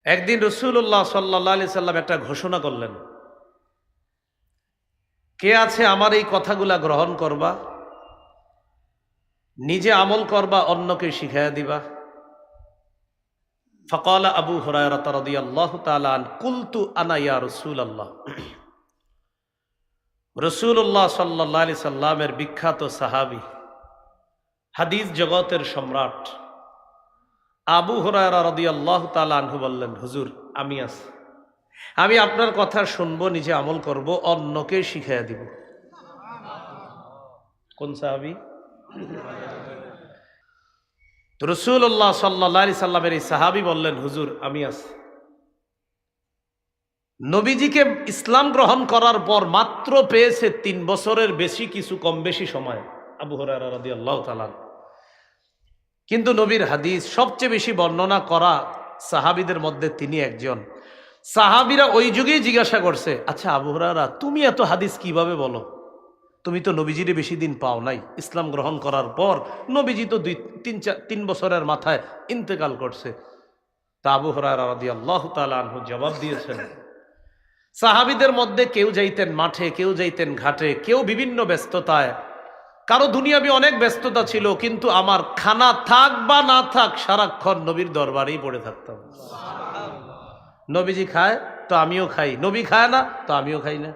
একদিন রাসূলুল্লাহ সাল্লাল্লাহু আলাইহি সাল্লাম একটা ঘোষণা করলেন, কে আছে আমার এই কথাগুলা গ্রহণ করবা, নিজে আমল করবা, অন্যকে শিখাইয়া দিবা। ফাকালা আবু হুরায়রা রাদিয়াল্লাহু তাআলা আন কুলতু আনা ইয়া রাসূলুল্লাহ। রাসূলুল্লাহ সাল্লাল্লাহু আলাইহি সাল্লামের বিখ্যাত সাহাবী, হাদিস জগতের সম্রাট আবু হুরায়রা রাদিয়াল্লাহু তাআলা আনহু বললেন, হুজুর আমি আছি, আমি আপনার কথা শুনবো, নিজে আমল করব, অন্যকে শিখাইয়া দিব। কোন সাহাবী? রাসূলুল্লাহ সাল্লাল্লাহু আলাইহি সাল্লামের এই সাহাবী বললেন, হুজুর আমি আছি। নবীজিকে ইসলাম গ্রহণ করার পর মাত্র পেয়েছে 3 বছরের বেশি, কিছু কম বেশি সময় আবু হুরায়রা রাদিয়াল্লাহু তাআলা। কিন্তু নবীর হাদিস সবচেয়ে বেশি বর্ণনা করা সাহাবীদের মধ্যে তিনি একজন। সাহাবীরা ওই যুগেই জিজ্ঞাসা করছে, আচ্ছা আবু হুরায়রা, তুমি এত হাদিস কিভাবে বলো? তুমি তো নবীজিরে বেশি দিন পাও নাই, ইসলাম গ্রহণ করার পর নবীজি তো 3 বছরের মাথায় ইন্তেকাল করছে। তা আবু হুরায়রা রাদিয়াল্লাহু তাআলা আনহু জবাব দিয়েছেন, সাহাবীদের মধ্যে কেউ যাইতেন মাঠে, কেউ যাইতেন ঘাটে, কেউ বিভিন্ন ব্যস্ততায়, কারো দুনিয়াবি অনেক ব্যস্ততা ছিল, কিন্তু আমার খানা থাক বা না থাক সারাক্ষণ নবীর দরবারেই পড়ে থাকতাম। নবীজি খায় তো আমিও খাই, নবী খায় না তো আমিও খাই না।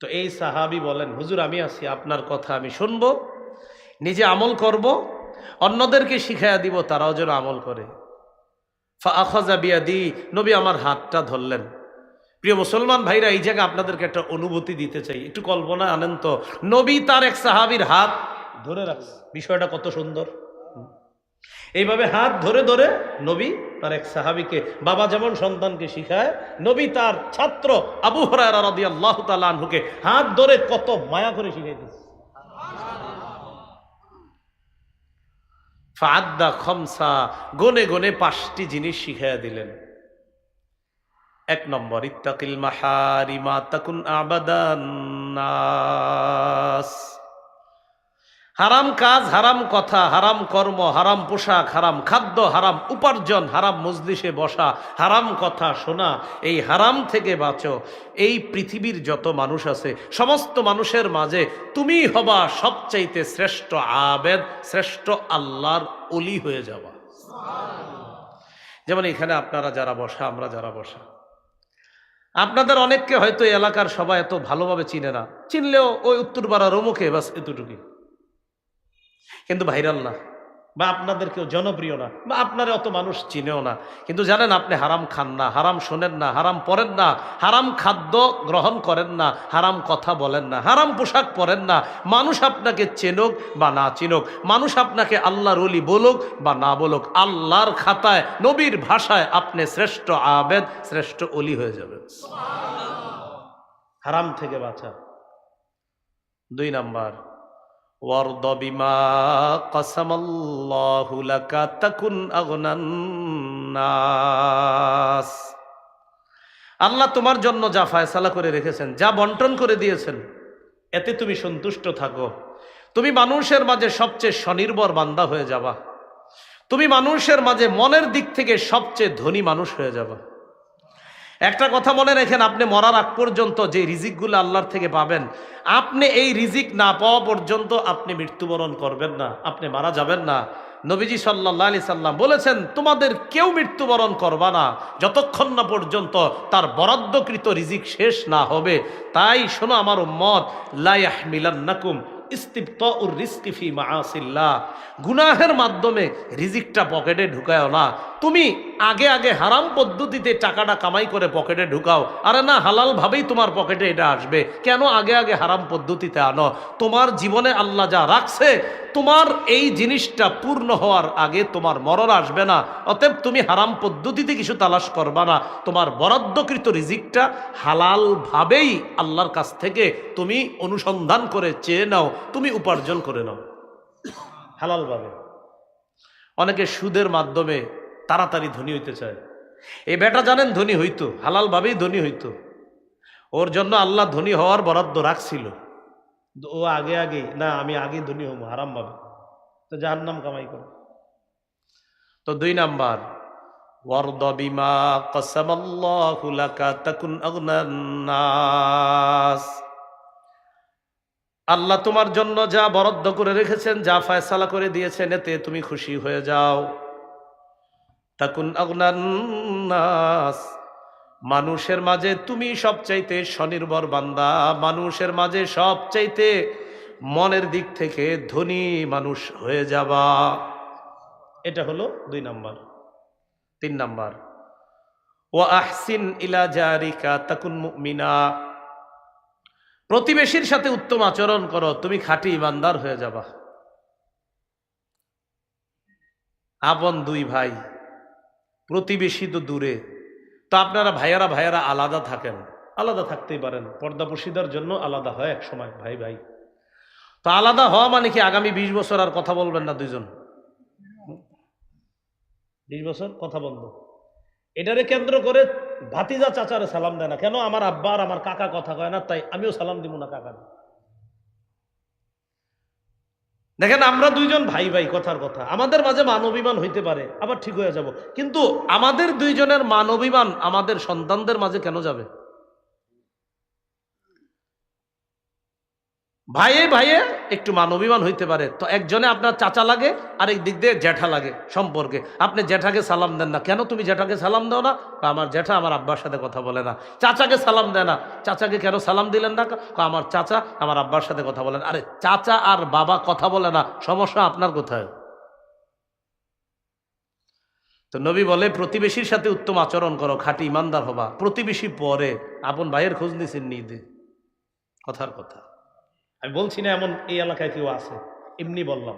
তো এই সাহাবী বলেন, হুজুর আমি আছি, আপনার কথা আমি শুনবো, নিজে আমল করব, অন্যদেরকে শিখাইয়া দিব, তারাও যেন আমল করে। ফাআখাযা বিয়াদি, নবী আমার হাতটা ধরলেন। প্রিয় মুসলমান ভাইরা, এই জায়গায় আপনাদেরকে একটা অনুভূতি দিতে চাই, একটু কল্পনা আনেন তো, নবী তার এক সাহাবীর হাত ধরে রাখছে, বিষয়টা কত সুন্দর। এইভাবে হাত ধরে ধরে নবী তার এক সাহাবীকে, বাবা যেমন সন্তানকে শিখায়, নবী তার ছাত্র আবু হুরায়রা রাদিয়াল্লাহু তাআলা আনহুকে হাত ধরে কত মায়া করে শিখাইতেছে। ফাআদ্দা খামসা, গনে গনে 5টি জিনিস শিখাইয়া দিলেন। 1 নম্বর, ইত্তাকিল মাহারিমা তাকুন আবাদান নাস। হারাম কাজ, হারাম কথা, হারাম কর্ম, হারাম পোশাক, হারাম খাদ্য, হারাম উপার্জন, হারাম মজলিসে বসা, হারাম কথা শোনা, এই হারাম থেকে বাঁচো। এই পৃথিবীর যত মানুষ আছে সমস্ত মানুষের মাঝে তুমি হবা সবচাইতে শ্রেষ্ঠ আবেদ, শ্রেষ্ঠ আল্লাহর ওলি হয়ে যাওয়া। যেমন এখানে আপনারা যারা বসা, আমরা যারা বসা, আপনাদের অনেককে হয়তো এলাকার সবাই এত ভালোভাবে চিনে না, চিনলেও ওই উত্তরপাড়ার অমুকে বাস এতটুকুই, কিন্তু ভাইরাল না, বা আপনাদের কেউ জনপ্রিয় না, বা আপনার অত মানুষ চিনেও না। কিন্তু জানেন, আপনি হারাম খান না, হারাম শোনেন না, হারাম পড়েন না, হারাম খাদ্য গ্রহণ করেন না, হারাম কথা বলেন না, হারাম পোশাক পরেন না। মানুষ আপনাকে চেনুক বা না চিনুক, মানুষ আপনাকে আল্লাহর ওলি বলুক বা না বলুক, আল্লাহর খাতায় নবীর ভাষায় আপনি শ্রেষ্ঠ আবেদ, শ্রেষ্ঠ ওলি হয়ে যাবেন। হারাম থেকে বাঁচা। 2 নাম্বার, ওয়ারদ বিমা কাসামাল্লাহু লাকা তাকুন আগনান নাস। আল্লাহ তোমার জন্য যা ফয়সালা করে রেখেছেন, যা বন্টন করে দিয়েছেন, এতে তুমি সন্তুষ্ট থাকো। তুমি মানুষের মাঝে সবচেয়ে স্বনির্ভর বান্দা হয়ে যাবা, তুমি মানুষের মাঝে মনের দিক থেকে সবচেয়ে ধনী মানুষ হয়ে যাবা। একটা কথা মনে রাখেন, আপনি মরার আগ পর্যন্ত যে রিজিকগুলো আল্লাহর থেকে পাবেন, আপনি এই রিজিক না পাওয়া পর্যন্ত আপনি মৃত্যুবরণ করবেন না, আপনি মারা যাবেন না। নবীজি সাল্লাল্লাহু আলাইহি সাল্লাম বলেছেন, তোমাদের কেউ মৃত্যুবরণ করবা না যতক্ষণ না পর্যন্ত তার বরাদ্দকৃত রিজিক শেষ না হবে। তাই শোনো আমার উম্মত, লা ইয়াহমিলান্নাকুম ইস্তিবতাউর রিজকি ফি মাআসিল্লাহ, গুনাহের মাধ্যমে রিজিকটা পকেটে ঢুকায়ও না। তুমি আগে আগে হারাম পদ্ধতিতে টাকাটা কামাই করে পকেটে ঢুকাও, আরে না, হালাল ভাবেই তোমার পকেটে এটা আসবে। কেন আগে আগে হারাম পদ্ধতিতে আনো? তোমার জীবনে আল্লাহ যা রাখছে, তোমার এই জিনিসটা পূর্ণ হওয়ার আগে তোমার মরণ আসবে না। অতএব তুমি হারাম পদ্ধতিতে কিছু তালাশ করবা না, তোমার বরাদ্দকৃত রিজিকটা হালাল ভাবেই আল্লাহর কাছ থেকে তুমি অনুসন্ধান করে চেয়ে নাও, তুমি উপার্জন করে নাও হালাল ভাবে। অনেকে সুদের মাধ্যমে তাড়াতাড়ি ধনী হইতে চায়। এই বেটা জানেন ধনী হইতো, হালাল ভাবেই ধনী হইতো, ওর জন্য আল্লাহ ধনী হওয়ার বরাদ্দ রাখছিল। ও আগে আগে না, আমি আগে ধনী হবো হারাম ভাবে, তো জাহান্নাম কামাই করে। তো 2 নাম্বার, ওয়ারদা বিমা কাসামাল্লাহু লাকা তাকুন আগনান নাস। আল্লাহ তোমার জন্য যা বরাদ্দ করে রেখেছেন, যা ফয়সালা করে দিয়েছেন, এতে তুমি খুশি হয়ে যাও। তাকুন আগনান নাস, মানুষের মাঝে তুমি সবচাইতে স্বনির্ভর বান্দা, মানুষের মাঝে সবচাইতে মনের দিক থেকে ধনী মানুষ হয়ে যাবা। এটা হলো 2 নাম্বার। 3 নাম্বার, ওয়া আহসিন ইলা জারিকা তাকুন মুমিনা, প্রতিবেশীর সাথে উত্তম আচরণ করো, তুমি খাঁটি ইমানদার হয়ে যাবা। আপন 2 ভাই, প্রতিবেশী তো দূরে, তো আপনারা ভাইয়ারা আলাদা থাকেন, আলাদা থাকতেই পারেন, পর্দাপশিদার জন্য আলাদা হয় এক সময় ভাই ভাই। তো আলাদা হওয়া মানে কি আগামী 20 বছর আর কথা বলবেন না দুইজন? 20 বছর কথা বন্ধ। এটারে কেন্দ্র করে ভাতিজা চাচারে সালাম দেয় না কেন? আমার আব্বা আর আমার কাকা কথা কয় না, তাই আমিও সালাম দিব না কাকা। দেখেন, আমরা 2 জন ভাই ভাই, কথার কথা, আমাদের মাঝে মানবিমান হইতে পারে, আবার ঠিক হয়ে যাব, কিন্তু আমাদের 2 জনের মানবিমান আমাদের সন্তানদের মাঝে কেন যাবে? ভাইয়ে ভাইয়ে একটু মানবিমান হইতে পারে, তো একজনে আপনার চাচা লাগে, আরেক দিক দিয়ে জ্যাঠা লাগে সম্পর্কে। আপনি জ্যাঠাকে সালাম দেন না কেন? তুমি জ্যাঠাকে সালাম দাও না? আমার জ্যাঠা আমার আব্বার সাথে কথা বলে না। চাচাকে সালাম দেয় না, চাচাকে কেন সালাম দিলেন না? আমার চাচা আমার আব্বার সাথে কথা বলেন। আরে চাচা আর বাবা কথা বলে না, সমস্যা আপনার কোথায়? তো নবী বলে প্রতিবেশীর সাথে উত্তম আচরণ করো, খাঁটি ইমানদার হবা। প্রতিবেশী পরে, আপন ভাইয়ের খোঁজ নিছেন নিদে, কথার কথা। আমি বলছি না এমন এই এলাকায় কেউ আছে, এমনি বললাম।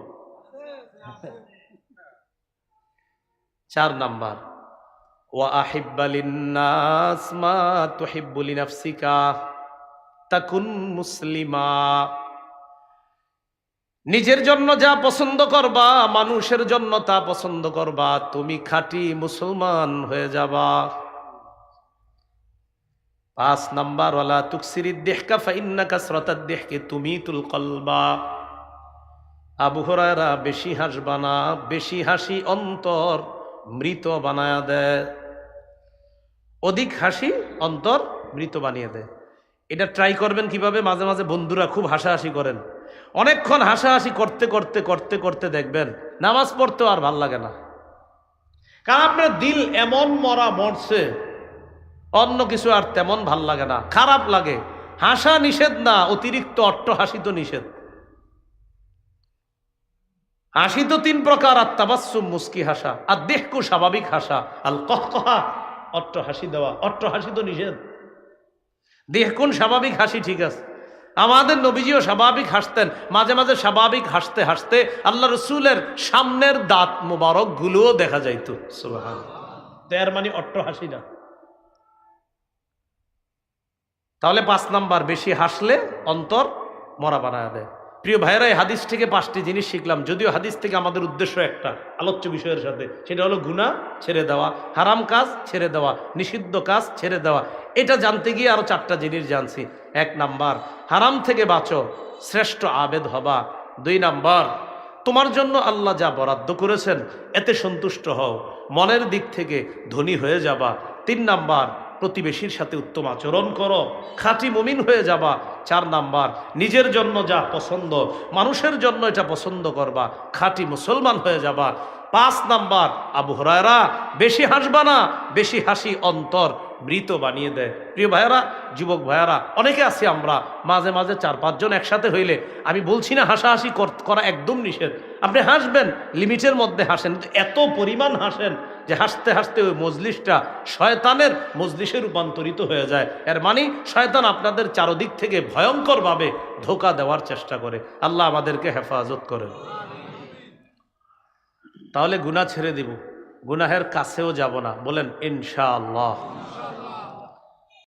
4 নাম্বার, ওয়া আহিব্বা লিন্নাস মা তুহিব্বু লিনাফসিকা তাকুন মুসলিমা, নিজের জন্য যা পছন্দ করবা, মানুষের জন্য তা পছন্দ করবা, তুমি খাঁটি মুসলমান হয়ে যাবা। 5 নাম্বার, ওয়ালা তুকসিরিদ দিহকা ফাইন্না কাসরাতাদ দিহকি তুমিতুল কলবা, আবু হুরায়রা বেশি হাসবা না, বেশি হাসি অন্তর মৃত বানায়া দেয়। অধিক হাসি অন্তর মৃত বানিয়ে দেয়। এটা ট্রাই করবেন কিভাবে? মাঝে মাঝে বন্ধুরা খুব হাসাহাসি করেন, অনেকক্ষণ হাসাহাসি করতে করতে করতে করতে দেখবেন নামাজ পড়তেও আর ভাল লাগে না, কারণ আপনার দিল এমন মরছে, অন্য কিছু আর তেমন ভাল লাগে না, খারাপ লাগে। হাসা নিষেধ না, অতিরিক্ত অট্টহাসি তো নিষেধ। হাসি তো 3 প্রকার, আর তাবাসসুম মুস্কি হাসা, আর দেহকু স্বাভাবিক হাসা, আল কহকহা অট্টহাসি দেওয়া, অট্টহাসি তো নিষেধ। দেহকুন স্বাভাবিক হাসি ঠিক আছে, আমাদের নবীজিও স্বাভাবিক হাসতেন, মাঝে মাঝে স্বাভাবিক হাসতে হাসতে আল্লাহ রসুলের সামনের দাঁত মোবারক গুলোও দেখা যাইত। সুবহানাল্লাহ। এর মানে অট্টহাসি না। তাহলে 5 নাম্বার, বেশি হাসলে অন্তর মরা বানায় দেয়। প্রিয় ভাইয়েরা, এই হাদিস থেকে 5টি জিনিস শিখলাম, যদিও হাদিস থেকে আমাদের উদ্দেশ্য একটা আলোচ্য বিষয়ের সাথে, সেটা হলো গুনাহ ছেড়ে দেওয়া, হারাম কাজ ছেড়ে দেওয়া, নিষিদ্ধ কাজ ছেড়ে দেওয়া। এটা জানতে গিয়ে আরো 4টা জিনিস জানছি। 1 নাম্বার, হারাম থেকে বাঁচো, শ্রেষ্ঠ আবেদ হবা। 2 নাম্বার, তোমার জন্য আল্লাহ যা বরাদ্দ করেছেন এতে সন্তুষ্ট হও, মনের দিক থেকে ধনী হয়ে যাবা। 3 নাম্বার, প্রতিবেশীর সাথে উত্তম আচরণ করো, খাঁটি মুমিন হয়ে যাবা। 4 নাম্বার, নিজের জন্য যা পছন্দ, মানুষের জন্য এটা পছন্দ করবা, খাঁটি মুসলমান হয়ে যাবা। 5 নাম্বার, আবু হুরায়রা বেশি হাসবা না, বেশি হাসি অন্তর মৃত বানিয়ে দেয়। প্রিয় ভাইয়েরা, যুবক ভাইয়েরা, অনেকে আছি আমরা, মাঝে মাঝে 4-5 জন একসাথে হইলে, আমি বলছি না হাসাহাসি করা একদম নিষেধ, আপনি হাসবেন, লিমিটের মধ্যে হাসেন, কিন্তু এত পরিমাণ হাসেন যে হাসতে হাসতে ওই মজলিসটা শয়তানের মজলিসে রূপান্তরিত হয়ে যায়। এর মানে শয়তান আপনাদের চারদিক থেকে ভয়ঙ্করভাবে ধোঁকা দেওয়ার চেষ্টা করে। আল্লাহ আমাদেরকে হেফাজত করেন। তাহলে গুনাহ ছেড়ে দিব, গুনাহের কাছেও যাব না, বলেন ইনশাআল্লাহ।